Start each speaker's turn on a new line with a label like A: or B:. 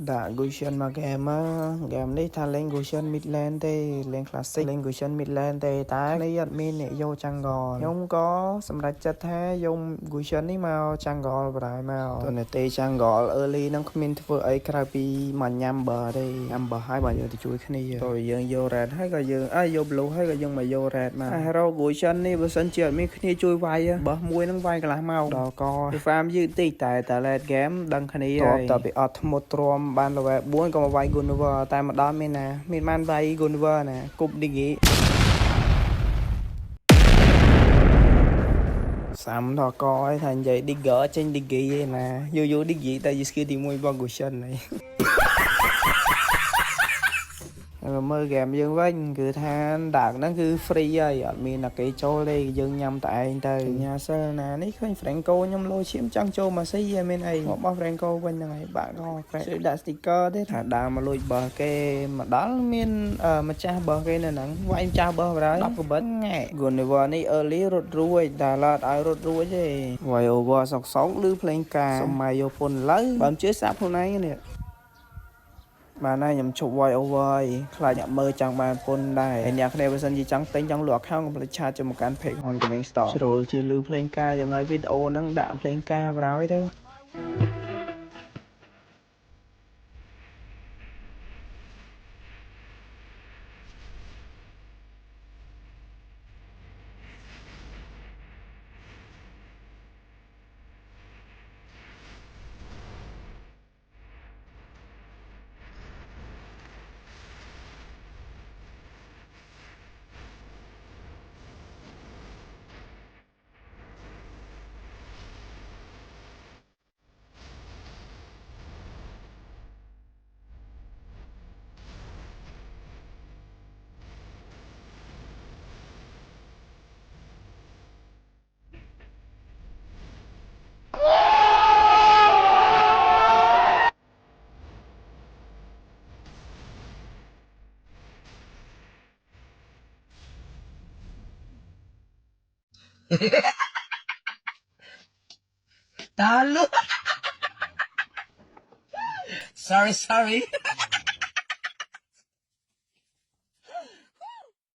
A: đã Gusion mà game này thà lên Gusion Midland thì lên Classic lên Gusion Midland thì ta lấy admin này vô trang gò không cóสำหรับจัดแท้ยง Gusion នេះមកចាំងកលបរายមកតើនៅទេចាំងកល early នឹងគ្មានធ្វើអីក្រៅពីមកញ៉ាំប័រទេញ៉ាំប័រហើយបើយើងទៅជួយគ្នាតើយើងយក red ហើយក៏យើងយក blue ហើយក៏យើងមកយក red មកហើយ row Gusion នេះបើសិនជាអត់មានគ្នាជួយវាយប័រមួយនឹងវាយកន្លះម៉ោងដល់ក farm យឺតតិចតែ late game ដឹងគ្នាហើយតើពីអត់ធ្មត់ទ្រាំបាន level 4ក៏មកវាយ Gunver តែម្ដងមានណាមានបានវាយ Gunver ណាគប់ Digi សាំដល់កឲ្យថានិយាយ Digger ចេញ Digi ឯណាយូ Digi តែយី skill ទី1របស់ Gusion ហ្នឹងមើល game យើងវិញគឺថាដាកហ្នឹងគឺ free ហើយអត់មានតែគេចូលទេយើងញ៉ាំតែឯងទៅញ៉ាសិលណានេះឃើញ Franco ខ្ញុំលោឈាមចង់ចូលមកស៊ីហើយមានអីមកបោះ Franco វិញហ្នឹងហើយបាក់ក៏ជួយដាក់ sticker ទេថាដើរមកលួចបើគេមកដល់មានម្ចាស់បើគេនៅហ្នឹងវាយម្ចាស់បើបរាយ10កបិតង៉ែ Gunver នេះ early រត់រួចតែឡត់ឲ្យរត់រួចទេ Way over សោកឬភ្លេងការសម័យយកពុនលើបើមិនជឿសាប់ខ្លួនឯងនេះបានហើយខ្ញុំជប់ voice over ហើយខ្លាចអ្នកមើលចង់បានពុនដែរហើយអ្នកគ្នាបើសិនជាចង់ទិញចង់លក់ account កុំភ្លេចឆាតជាមួយកាន់ page on gaming store ជ្រុលជាលឺភ្លេងការយ៉ាងហើយវីដេអូហ្នឹងដាក់ភ្លេងការបរោយទៅ
B: Talu. Sorry.